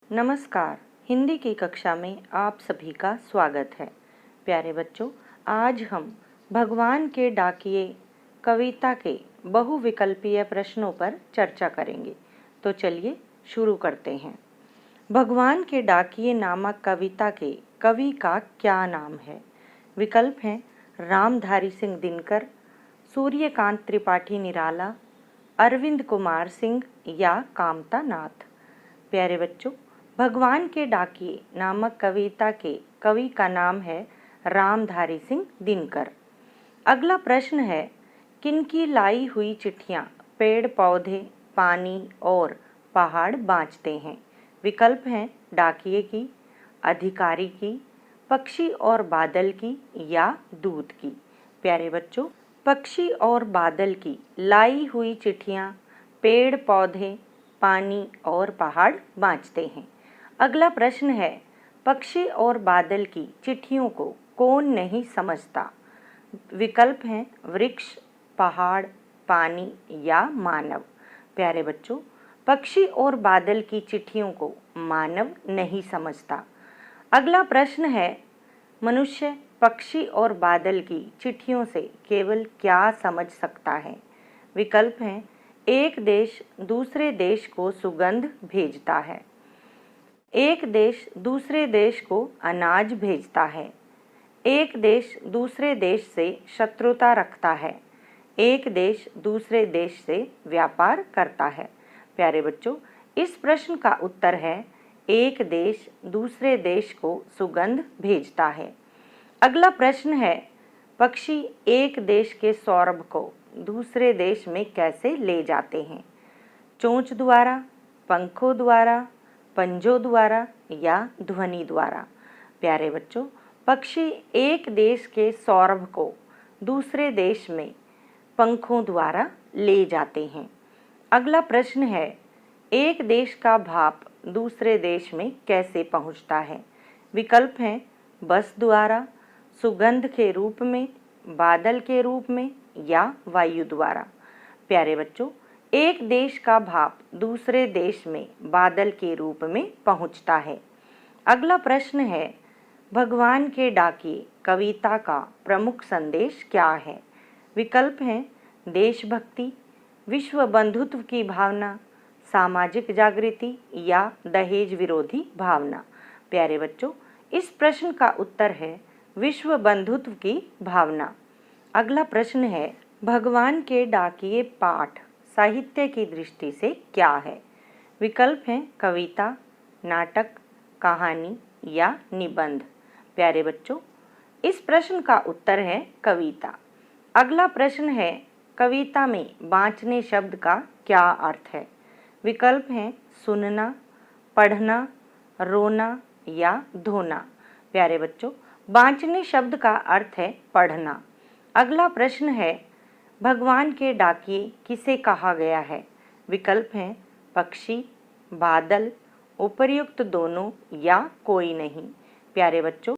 नमस्कार। हिंदी की कक्षा में आप सभी का स्वागत है। प्यारे बच्चों, आज हम भगवान के डाकिए कविता के बहुविकल्पीय प्रश्नों पर चर्चा करेंगे। तो चलिए शुरू करते हैं। भगवान के डाकिए नामक कविता के कवि का क्या नाम है? विकल्प हैं रामधारी सिंह दिनकर, सूर्यकांत त्रिपाठी निराला, अरविंद कुमार सिंह या कामता नाथ। प्यारे बच्चों, भगवान के डाकिए नामक कविता के कवि का नाम है रामधारी सिंह दिनकर। अगला प्रश्न है, किनकी लाई हुई चिट्ठियाँ पेड़ पौधे, पानी और पहाड़ बाँचते हैं? विकल्प हैं डाकिए की, अधिकारी की, पक्षी और बादल की या दूत की। प्यारे बच्चों, पक्षी और बादल की लाई हुई चिट्ठियाँ पेड़ पौधे, पानी और पहाड़ बाँचते हैं। अगला प्रश्न है, पक्षी और बादल की चिट्ठियों को कौन नहीं समझता? विकल्प हैं वृक्ष, पहाड़, पानी या मानव। प्यारे बच्चों, पक्षी और बादल की चिट्ठियों को मानव नहीं समझता। अगला प्रश्न है, मनुष्य पक्षी और बादल की चिट्ठियों से केवल क्या समझ सकता है? विकल्प हैं एक देश दूसरे देश को सुगंध भेजता है, एक देश दूसरे देश को अनाज भेजता है, एक देश दूसरे देश से शत्रुता रखता है, एक देश दूसरे देश से व्यापार करता है। प्यारे बच्चों, इस प्रश्न का उत्तर है एक देश दूसरे देश को सुगंध भेजता है। अगला प्रश्न है, पक्षी एक देश के सौरभ को दूसरे देश में कैसे ले जाते हैं? चोंच द्वारा, पंखों द्वारा, पंजों द्वारा या ध्वनि द्वारा। प्यारे बच्चों, पक्षी एक देश के सौरभ को दूसरे देश में पंखों द्वारा ले जाते हैं। अगला प्रश्न है, एक देश का भाप दूसरे देश में कैसे पहुंचता है? विकल्प हैं बस द्वारा, सुगंध के रूप में, बादल के रूप में या वायु द्वारा। प्यारे बच्चों, एक देश का भाप दूसरे देश में बादल के रूप में पहुंचता है। अगला प्रश्न है, भगवान के डाकिए कविता का प्रमुख संदेश क्या है? विकल्प हैं देशभक्ति, विश्व बंधुत्व की भावना, सामाजिक जागृति या दहेज विरोधी भावना। प्यारे बच्चों, इस प्रश्न का उत्तर है विश्व बंधुत्व की भावना। अगला प्रश्न है, भगवान के डाकिए पाठ साहित्य की दृष्टि से क्या है? विकल्प हैं कविता, नाटक, कहानी या निबंध। प्यारे बच्चों, इस प्रश्न का उत्तर है कविता। अगला प्रश्न है, कविता में बाँचने शब्द का क्या अर्थ है? विकल्प हैं सुनना, पढ़ना, रोना या धोना। प्यारे बच्चों, बाँचने शब्द का अर्थ है पढ़ना। अगला प्रश्न है, भगवान के डाकिए किसे कहा गया है? विकल्प हैं पक्षी, बादल, उपर्युक्त दोनों या कोई नहीं। प्यारे बच्चों,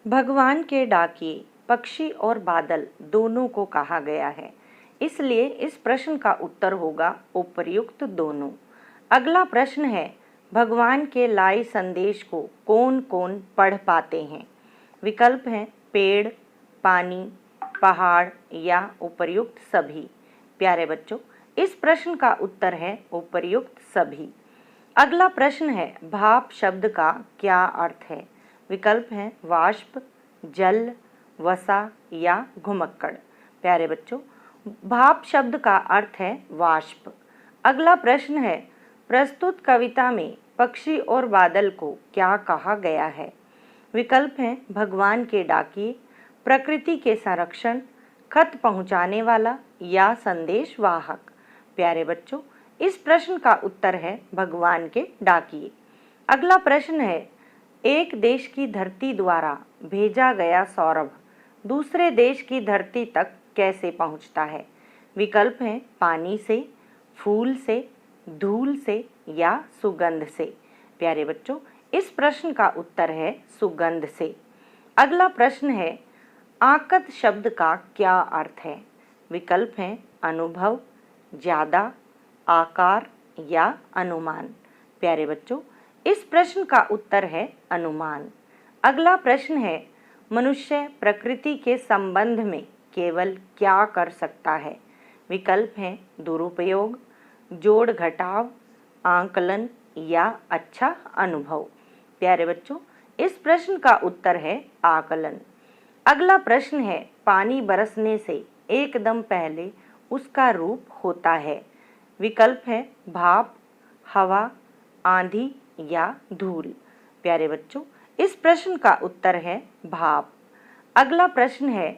भगवान के डाकिए पक्षी और बादल दोनों को कहा गया है, इसलिए इस प्रश्न का उत्तर होगा उपर्युक्त दोनों। अगला प्रश्न है, भगवान के लाए संदेश को कौन कौन पढ़ पाते हैं? विकल्प हैं पेड़, पानी, पहाड़ या उपर्युक्त सभी। प्यारे बच्चों, इस प्रश्न का उत्तर है उपर्युक्त सभी। अगला प्रश्न है, भाप शब्द का क्या अर्थ है? विकल्प हैं वाष्प, जल, वसा या घुमक्कड़। प्यारे बच्चों, भाप शब्द का अर्थ है वाष्प। अगला प्रश्न है, प्रस्तुत कविता में पक्षी और बादल को क्या कहा गया है? विकल्प हैं भगवान के डाकिए, प्रकृति के संरक्षण, खत पहुंचाने वाला या संदेश वाहक। प्यारे बच्चों, इस प्रश्न का उत्तर है भगवान के डाकिए। अगला प्रश्न है, एक देश की धरती द्वारा भेजा गया सौरभ दूसरे देश की धरती तक कैसे पहुंचता है? विकल्प हैं पानी से, फूल से, धूल से या सुगंध से। प्यारे बच्चों, इस प्रश्न का उत्तर है सुगंध से। अगला प्रश्न है, आकत शब्द का क्या अर्थ है? विकल्प हैं अनुभव, ज़्यादा, आकार या अनुमान। प्यारे बच्चों, इस प्रश्न का उत्तर है अनुमान। अगला प्रश्न है, मनुष्य प्रकृति के संबंध में केवल क्या कर सकता है? विकल्प हैं दुरुपयोग, जोड़ घटाव, आंकलन या अच्छा अनुभव। प्यारे बच्चों, इस प्रश्न का उत्तर है आकलन। अगला प्रश्न है, पानी बरसने से एकदम पहले उसका रूप होता है। विकल्प है भाप, हवा, आंधी या धूल। प्यारे बच्चों, इस प्रश्न का उत्तर है भाप। अगला प्रश्न है,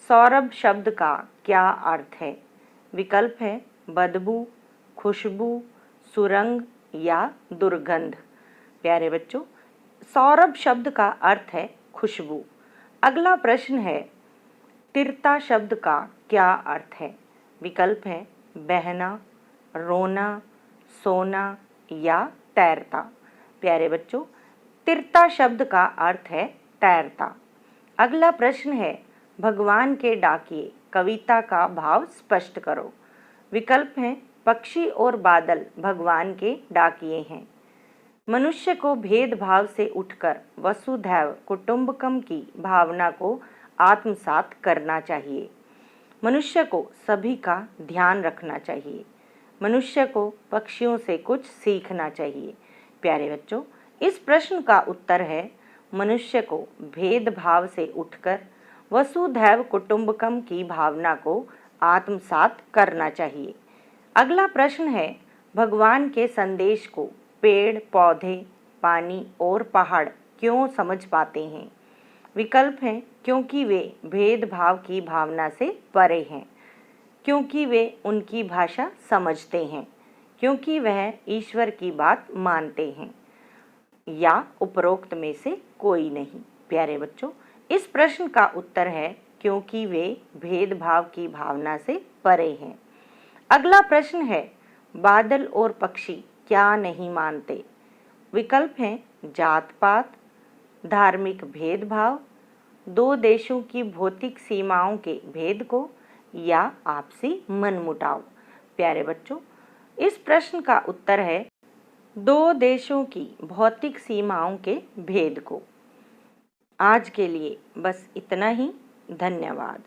सौरभ शब्द का क्या अर्थ है? विकल्प है बदबू, खुशबू, सुरंग या दुर्गंध। प्यारे बच्चों, सौरभ शब्द का अर्थ है खुशबू। अगला प्रश्न है, तिरता शब्द का क्या अर्थ है? विकल्प है बहना, रोना, सोना या तैरता। प्यारे बच्चों, तिरता शब्द का अर्थ है तैरता। अगला प्रश्न है, भगवान के डाकिए कविता का भाव स्पष्ट करो। विकल्प हैं पक्षी और बादल भगवान के डाकिए हैं। मनुष्य को भेदभाव से उठकर वसुधैव कुटुंबकम की भावना को आत्मसात करना चाहिए। मनुष्य को सभी का ध्यान रखना चाहिए। मनुष्य को पक्षियों से कुछ सीखना चाहिए। प्यारे बच्चों, इस प्रश्न का उत्तर है मनुष्य को भेदभाव से उठकर वसुधैव कुटुंबकम की भावना को आत्मसात करना चाहिए। अगला प्रश्न है, भगवान के संदेश को पेड़, पौधे, पानी और पहाड़ क्यों समझ पाते हैं? विकल्प हैं क्योंकि वे भेदभाव की भावना से परे हैं, क्योंकि वे उनकी भाषा समझते हैं, क्योंकि वह ईश्वर की बात मानते हैं, या उपरोक्त में से कोई नहीं। प्यारे बच्चों, इस प्रश्न का उत्तर है क्योंकि वे भेदभाव की भावना से परे हैं। अगला प्रश्न है, बादल और पक्षी क्या नहीं मानते? विकल्प हैं जात पात, धार्मिक भेदभाव, दो देशों की भौतिक सीमाओं के भेद को, या आपसी मनमुटाव। प्यारे बच्चों, इस प्रश्न का उत्तर है दो देशों की भौतिक सीमाओं के भेद को। आज के लिए बस इतना ही। धन्यवाद।